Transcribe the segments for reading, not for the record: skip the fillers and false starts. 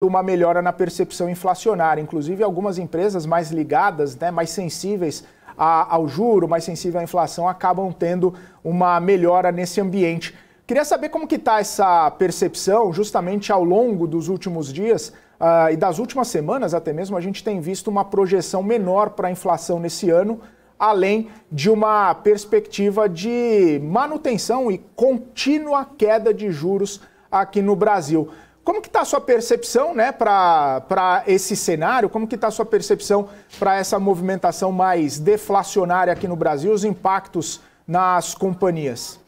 uma melhora na percepção inflacionária. Inclusive, algumas empresas mais ligadas, né, mais sensíveis ao juro, mais sensíveis à inflação, acabam tendo uma melhora nesse ambiente. Queria saber como que está essa percepção, justamente ao longo dos últimos dias e das últimas semanas até mesmo, a gente tem visto uma projeção menor para a inflação nesse ano, além de uma perspectiva de manutenção e contínua queda de juros aqui no Brasil. Como que está a sua percepção, né, para esse cenário? Como que está a sua percepção para essa movimentação mais deflacionária aqui no Brasil, os impactos nas companhias?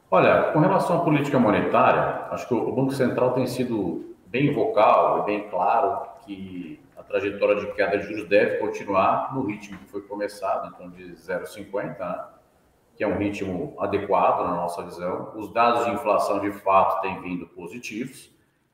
Olha, com relação à política monetária, acho que o Banco Central tem sido bem vocal e bem claro que a trajetória de queda de juros deve continuar no ritmo que foi começado, em torno de 0,50, né? Que é um ritmo adequado na nossa visão. Os dados de inflação, de fato, têm vindo positivos.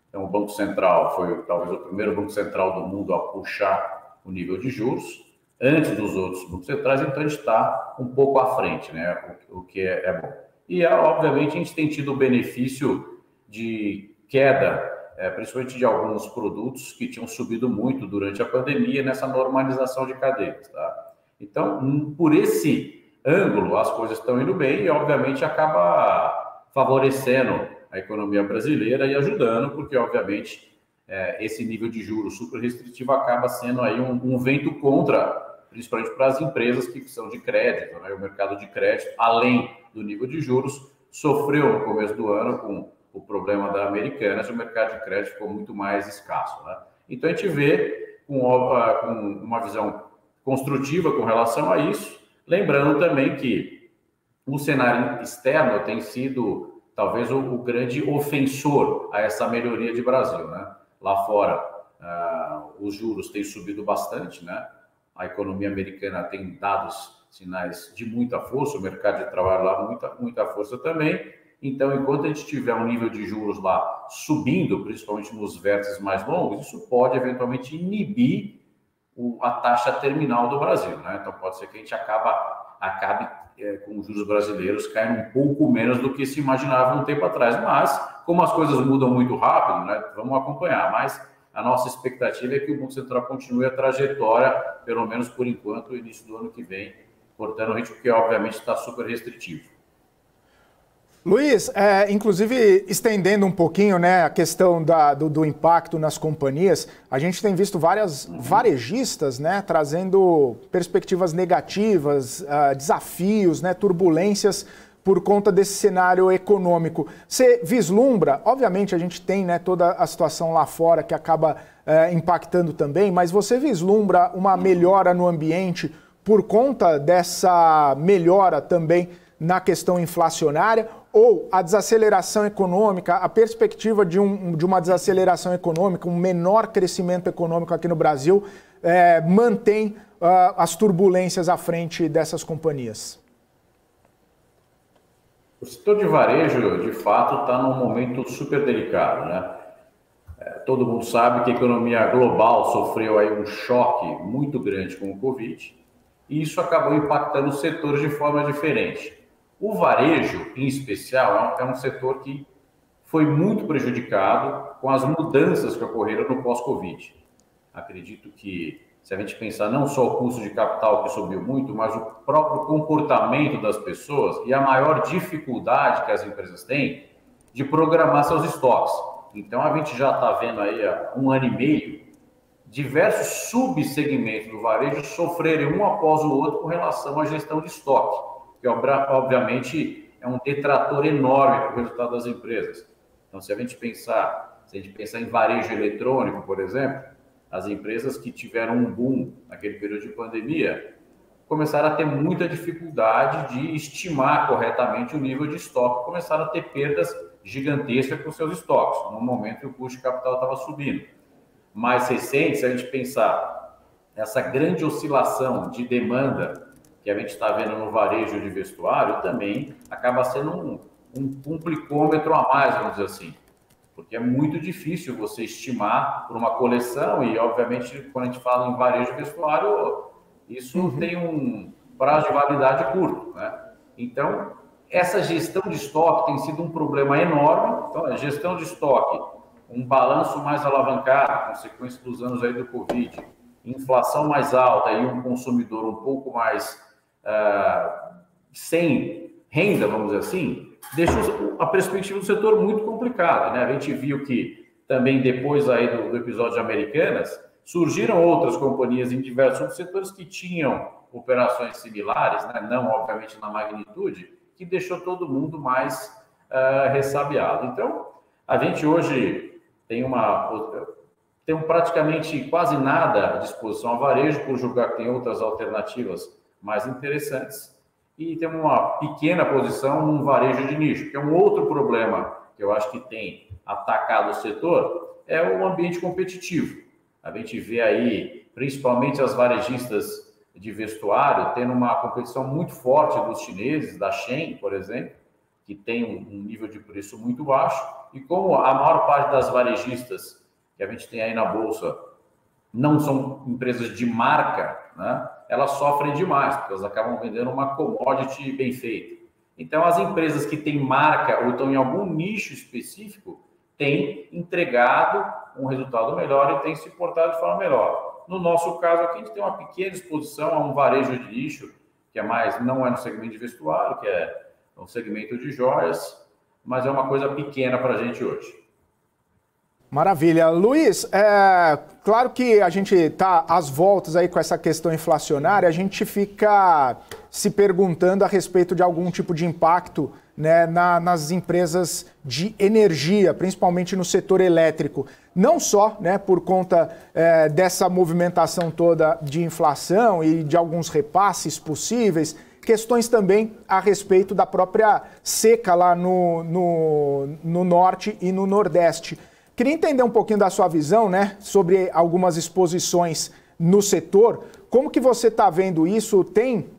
Então, o Banco Central foi talvez o primeiro Banco Central do mundo a puxar o nível de juros antes dos outros bancos centrais, então a gente está um pouco à frente, né? O que é bom. E, obviamente, a gente tem tido o benefício de queda, principalmente de alguns produtos que tinham subido muito durante a pandemia nessa normalização de cadeias, tá? Então, por esse ângulo, as coisas estão indo bem e, obviamente, acaba favorecendo a economia brasileira e ajudando, porque, obviamente, esse nível de juros super restritivo acaba sendo aí um vento contra, principalmente para as empresas que são de crédito, né? O mercado de crédito, além do nível de juros, sofreu no começo do ano com o problema da Americanas, o mercado de crédito ficou muito mais escasso, né? Então, a gente vê com uma visão construtiva com relação a isso, lembrando também que o cenário externo tem sido talvez o grande ofensor a essa melhoria de Brasil, né? Lá fora, os juros têm subido bastante, né? A economia americana tem dado sinais de muita força, o mercado de trabalho lá muita força também. Então, enquanto a gente tiver um nível de juros lá subindo, principalmente nos vértices mais longos, isso pode eventualmente inibir a taxa terminal do Brasil, né? Então, pode ser que a gente acabe com os juros brasileiros caindo um pouco menos do que se imaginava um tempo atrás. Mas, como as coisas mudam muito rápido, né, vamos acompanhar. Mas a nossa expectativa é que o Banco Central continue a trajetória, pelo menos por enquanto, no início do ano que vem, cortando o ritmo que, obviamente, está super restritivo. Luiz, inclusive estendendo um pouquinho, né, a questão do impacto nas companhias, a gente tem visto várias varejistas, né, trazendo perspectivas negativas, desafios, né, turbulências por conta desse cenário econômico. Você vislumbra, obviamente a gente tem, né, toda a situação lá fora que acaba impactando também, mas você vislumbra uma melhora no ambiente por conta dessa melhora também na questão inflacionária, ou a desaceleração econômica, a perspectiva de uma desaceleração econômica, um menor crescimento econômico aqui no Brasil, mantém as turbulências à frente dessas companhias? O setor de varejo, de fato, está num momento super delicado, né? Todo mundo sabe que a economia global sofreu aí um choque muito grande com o Covid, e isso acabou impactando os setores de forma diferente. O varejo, em especial, é um setor que foi muito prejudicado com as mudanças que ocorreram no pós-Covid. Acredito que, se a gente pensar não só o custo de capital que subiu muito, mas o próprio comportamento das pessoas e a maior dificuldade que as empresas têm de programar seus estoques. Então, a gente já está vendo aí há 1 ano e meio diversos subsegmentos do varejo sofrerem um após o outro com relação à gestão de estoque, que obviamente é um detrator enorme para o resultado das empresas. Então, se a gente pensar em varejo eletrônico, por exemplo, as empresas que tiveram um boom naquele período de pandemia começaram a ter muita dificuldade de estimar corretamente o nível de estoque, começaram a ter perdas gigantescas com seus estoques, no momento que o custo de capital estava subindo. Mais recente, se a gente pensar essa grande oscilação de demanda que a gente está vendo no varejo de vestuário, também acaba sendo um complicômetro a mais, vamos dizer assim. Porque é muito difícil você estimar por uma coleção e, obviamente, quando a gente fala em varejo de vestuário, isso tem um prazo de validade curto, né? Então, essa gestão de estoque tem sido um problema enorme. Então, a gestão de estoque um balanço mais alavancado, consequência dos anos aí do Covid, inflação mais alta e um consumidor um pouco mais sem renda, vamos dizer assim, deixa a perspectiva do setor muito complicada, né? A gente viu que também depois aí do episódio de Americanas, surgiram outras companhias em diversos outros setores que tinham operações similares, né? Não obviamente na magnitude, que deixou todo mundo mais ressabiado. Então, a gente hoje tem praticamente quase nada à disposição ao varejo, por julgar que tem outras alternativas mais interessantes. E tem uma pequena posição num varejo de nicho, que é um outro problema que eu acho que tem atacado o setor, é o ambiente competitivo. A gente vê aí, principalmente as varejistas de vestuário, tendo uma competição muito forte dos chineses, da Shein, por exemplo, que tem um nível de preço muito baixo, e como a maior parte das varejistas que a gente tem aí na Bolsa não são empresas de marca, né? Elas sofrem demais, porque elas acabam vendendo uma commodity bem feita. Então, as empresas que têm marca ou estão em algum nicho específico têm entregado um resultado melhor e têm se portado de forma melhor. No nosso caso aqui, a gente tem uma pequena exposição a um varejo de nicho, que não é no segmento de vestuário, que é um segmento de joias, mas é uma coisa pequena para a gente hoje. Maravilha. Luiz, claro que a gente está às voltas aí com essa questão inflacionária, a gente fica se perguntando a respeito de algum tipo de impacto, né, nas empresas de energia, principalmente no setor elétrico. Não só, né, por conta dessa movimentação toda de inflação e de alguns repasses possíveis, questões também a respeito da própria seca lá no norte e no nordeste. Queria entender um pouquinho da sua visão, né, sobre algumas exposições no setor. Como que você está vendo isso? Tem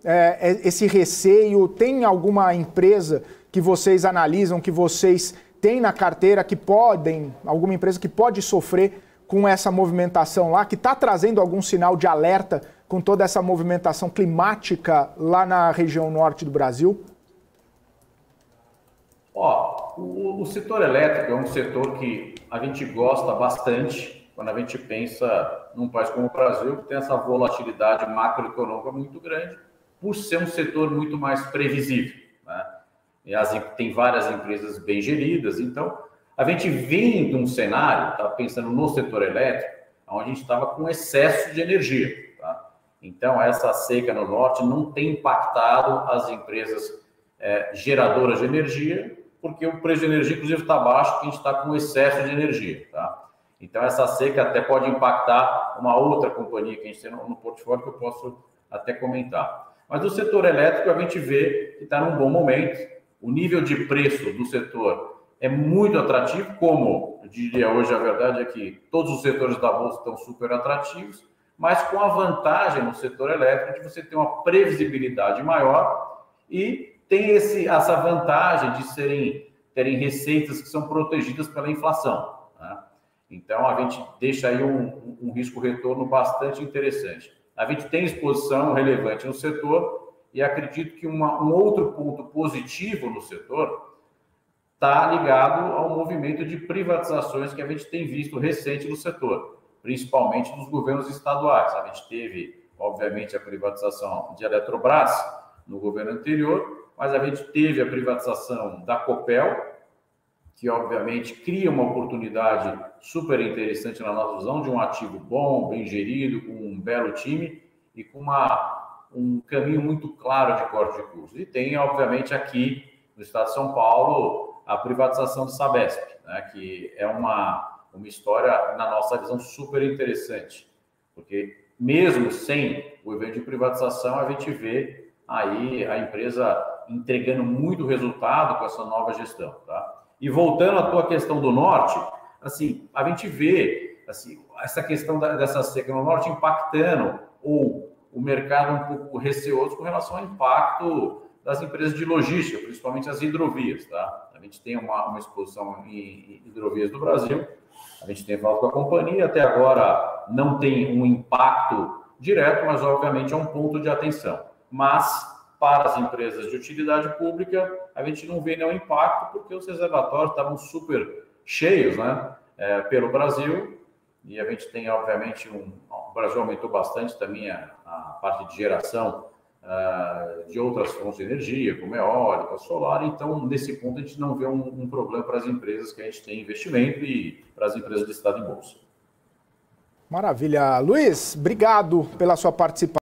esse receio? Tem alguma empresa que vocês analisam, que vocês têm na carteira alguma empresa que pode sofrer com essa movimentação lá, que está trazendo algum sinal de alerta com toda essa movimentação climática lá na região norte do Brasil? O setor elétrico é um setor que a gente gosta bastante quando a gente pensa num país como o Brasil, que tem essa volatilidade macroeconômica muito grande, por ser um setor muito mais previsível, né? E tem várias empresas bem geridas, então a gente vem de um cenário, está pensando no setor elétrico, onde a gente estava com excesso de energia, tá? Então essa seca no norte não tem impactado as empresas geradoras de energia, porque o preço de energia, inclusive, está baixo, porque a gente está com excesso de energia, tá? Então, essa seca até pode impactar uma outra companhia que a gente tem no portfólio, que eu posso até comentar. Mas o setor elétrico, a gente vê que está num bom momento. O nível de preço do setor é muito atrativo, como eu diria hoje, a verdade é que todos os setores da Bolsa estão super atrativos, mas com a vantagem no setor elétrico de você ter uma previsibilidade maior e tem essa vantagem de terem receitas que são protegidas pela inflação, né? Então, a gente deixa aí um risco-retorno bastante interessante. A gente tem exposição relevante no setor e acredito que um outro ponto positivo no setor está ligado ao movimento de privatizações que a gente tem visto recente no setor, principalmente dos governos estaduais. A gente teve, obviamente, a privatização de Eletrobras no governo anterior, mas a gente teve a privatização da Copel, que obviamente cria uma oportunidade super interessante na nossa visão, de um ativo bom, bem gerido, com um belo time e com um caminho muito claro de corte de custos. E tem, obviamente, aqui no estado de São Paulo, a privatização do Sabesp, né, que é uma história, na nossa visão, super interessante, porque mesmo sem o evento de privatização, a gente vê aí a empresa entregando muito resultado com essa nova gestão, tá? E voltando à tua questão do norte, assim, a gente vê assim, essa questão dessa seca no norte impactando ou o mercado um pouco receoso com relação ao impacto das empresas de logística, principalmente as hidrovias, tá? A gente tem uma exposição em hidrovias do Brasil, a gente tem falado com a companhia, até agora não tem um impacto direto, mas obviamente é um ponto de atenção. Mas para as empresas de utilidade pública, a gente não vê nenhum impacto, porque os reservatórios estavam super cheios, né? pelo Brasil, e a gente tem, obviamente, o Brasil aumentou bastante também a parte de geração de outras fontes de energia, como eólica, solar, então, nesse ponto, a gente não vê um problema para as empresas que a gente tem investimento e para as empresas listadas em bolsa. Maravilha. Luiz, obrigado pela sua participação.